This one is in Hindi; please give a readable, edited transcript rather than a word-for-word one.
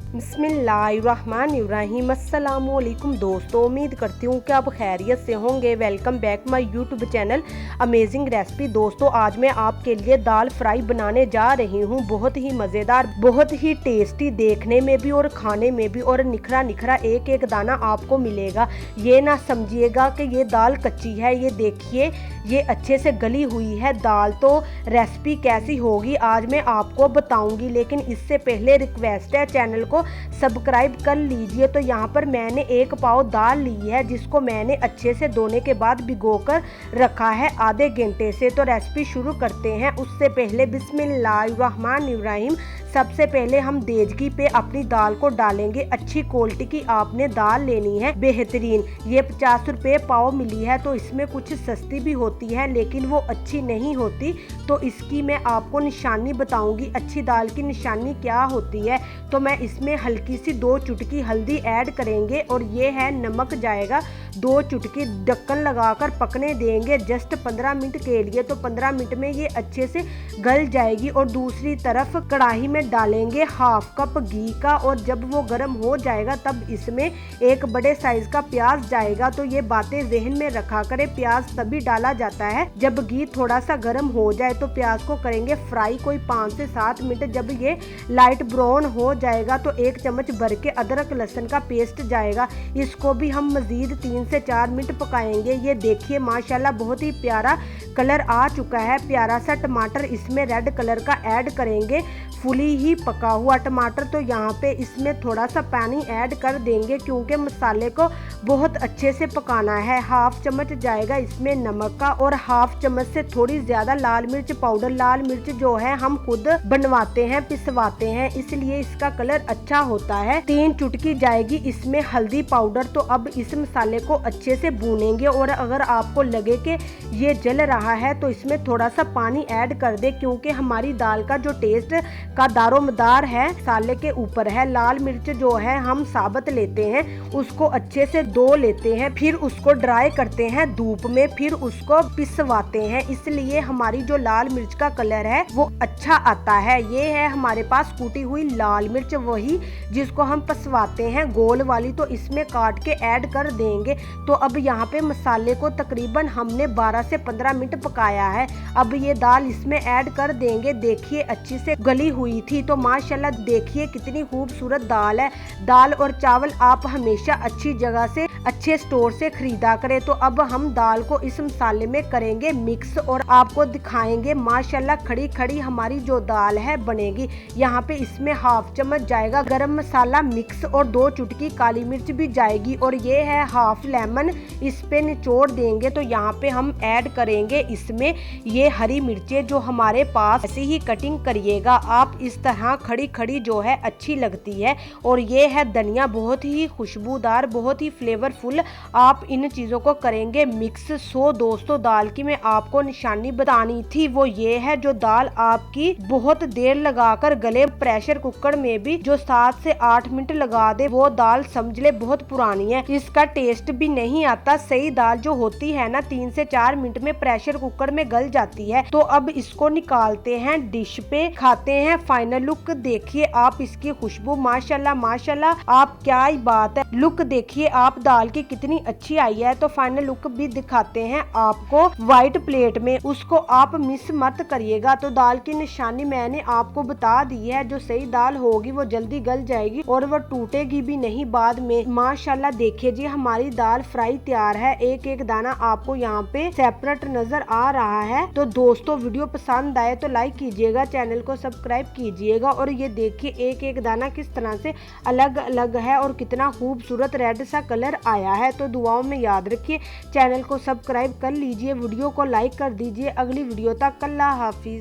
बिस्मिल्लाहिर्रहमानिर्रहीम। अस्सलामुअलैकुम दोस्तों, उम्मीद करती हूँ कि आप खैरियत से होंगे। Welcome back my YouTube channel amazing recipe. दोस्तों, आज मैं आपके लिए दाल फ्राई बनाने जा रही हूँ। बहुत ही मज़ेदार, बहुत ही टेस्टी, देखने में भी और खाने में भी, और निखरा निखरा एक एक दाना आपको मिलेगा। ये ना समझिएगा कि ये दाल कच्ची है। ये देखिए, ये अच्छे से गली हुई है दाल। तो रेसिपी कैसी होगी आज मैं आपको बताऊंगी, लेकिन इससे पहले रिक्वेस्ट है, चैनल को सब्सक्राइब कर लीजिए। तो यहाँ पर मैंने 1 पाव दाल ली है, जिसको मैंने अच्छे से धोने के बाद भिगोकर रखा है आधे घंटे से। तो रेसिपी शुरू करते हैं। उससे पहले बिस्मिल्लाहिर्रहमानिर्रहीम। सबसे पहले हम देचकी पे अपनी दाल को डालेंगे। अच्छी क्वालिटी की आपने दाल लेनी है, बेहतरीन। ये 50 रुपये पाव मिली है, तो इसमें कुछ सस्ती भी होती है लेकिन वो अच्छी नहीं होती। तो इसकी मैं आपको निशानी बताऊंगी, अच्छी दाल की निशानी क्या होती है। तो मैं इसमें हल्की सी 2 चुटकी हल्दी ऐड करेंगे, और ये है नमक जाएगा 2 चुटकी। ढक्कन लगाकर पकने देंगे जस्ट 15 मिनट के लिए। तो 15 मिनट में ये अच्छे से गल जाएगी। और दूसरी तरफ कढ़ाई में डालेंगे 1/2 कप घी का, और जब वो गर्म हो जाएगा तब इसमें 1 बड़े साइज का प्याज जाएगा। तो ये बातें जहन में रखा करें, प्याज तभी डाला जाता है जब घी थोड़ा सा गर्म हो जाए। तो प्याज को करेंगे फ्राई कोई 5 से 7 मिनट। जब ये लाइट ब्राउन हो जाएगा तो 1 चम्मच भर के अदरक लहसुन का पेस्ट जाएगा। इसको भी हम मजीद 3 से 4 मिनट पकाएंगे। ये देखिए माशाल्लाह बहुत ही प्यारा कलर आ चुका है। प्यारा सा टमाटर इसमें रेड कलर का ऐड करेंगे, फुली ही पका हुआ टमाटर। तो यहाँ पे इसमें थोड़ा सा पानी ऐड कर देंगे, क्योंकि मसाले को बहुत अच्छे से पकाना है। 1/2 चम्मच जाएगा इसमें नमक का, और 1/2 चम्मच से थोड़ी ज्यादा लाल मिर्च पाउडर। लाल मिर्च जो है हम खुद बनवाते हैं, पिसवाते हैं, इसलिए इसका कलर अच्छा होता है। 3 चुटकी जाएगी इसमें हल्दी पाउडर। तो अब इस मसाले को अच्छे से भूनेंगे, और अगर आपको लगे कि ये जल रहा है तो इसमें थोड़ा सा पानी ऐड कर दे, क्योंकि हमारी दाल का जो टेस्ट का दारोमदार है मसाले के ऊपर है। लाल मिर्च जो है हम साबुत लेते हैं, उसको अच्छे से धो लेते हैं, फिर उसको ड्राई करते हैं धूप में, फिर उसको पिसवाते हैं। इसलिए हमारी जो लाल मिर्च का कलर है वो अच्छा आता है। ये है हमारे पास कूटी हुई लाल मिर्च, वही जिसको हम पिसवाते हैं गोल वाली। तो इसमें काट के ऐड कर देंगे। तो अब यहाँ पे मसाले को तकरीबन हमने 12 से 15 मिनट पकाया है। अब ये दाल इसमें ऐड कर देंगे। देखिए अच्छी से गली हुई थी। तो माशाल्लाह देखिए कितनी खूबसूरत दाल है। दाल और चावल आप हमेशा अच्छी जगह से, अच्छे स्टोर से खरीदा करें। तो अब हम दाल को इस मसाले में करेंगे मिक्स, और आपको दिखाएंगे माशाल्लाह खड़ी खड़ी हमारी जो दाल है बनेगी। यहाँ पे इसमें 1/2 चम्मच जाएगा गरम मसाला मिक्स, और 2 चुटकी काली मिर्च भी जाएगी, और ये है 1/2 लेमन इस पे निचोड़ देंगे। तो यहाँ पे हम ऐड करेंगे इसमें ये हरी मिर्चें, जो हमारे पास ऐसी ही कटिंग करिएगा आप, इस तरह खड़ी खड़ी जो है अच्छी लगती है। और ये है धनिया, बहुत ही खुशबूदार, बहुत ही फ्लेवरफुल। आप इन चीज़ों को करेंगे मिक्स। दोस्तों, दाल की मैं आपको निशानी बतानी थी, वो ये है जो दाल आपकी बहुत देर लगाकर गले। प्रेशर कुकर में भी जो 7 से 8 मिनट लगा दे, वो दाल समझ ले बहुत पुरानी है, इसका टेस्ट भी नहीं आता। सही दाल जो होती है ना 3 से 4 मिनट में प्रेशर कुकर में गल जाती है। तो अब इसको निकालते हैं डिश पे, खाते हैं। फाइनल लुक देखिए आप, इसकी खुशबू माशाल्लाह माशाल्लाह, आप क्या ही बात है। लुक देखिए आप दाल की कितनी अच्छी आई है। तो फाइनल लुक भी दिखाते हैं आपको व्हाइट प्लेट में, उसको आप मिस मत करिएगा। तो दाल की निशानी मैंने आपको बता दी है। जो सही दाल होगी वो जल्दी गल जाएगी, और वो टूटेगी भी नहीं बाद में। माशाल्लाह देखिए जी, हमारी दाल फ्राई तैयार है। एक एक दाना आपको यहाँ पे सेपरेट नजर आ रहा है। तो दोस्तों, वीडियो पसंद आए तो लाइक कीजिएगा, चैनल को सब्सक्राइब कीजिएगा। और ये देखिए एक एक दाना किस तरह से अलग अलग है, और कितना खूबसूरत रेड सा कलर आया है। तो दुआओं में याद रखिए, चैनल को सब्सक्राइब कर लीजिए, वीडियो को लाइक कर दीजिए। अगली वीडियो तक अल्लाह हाफिज।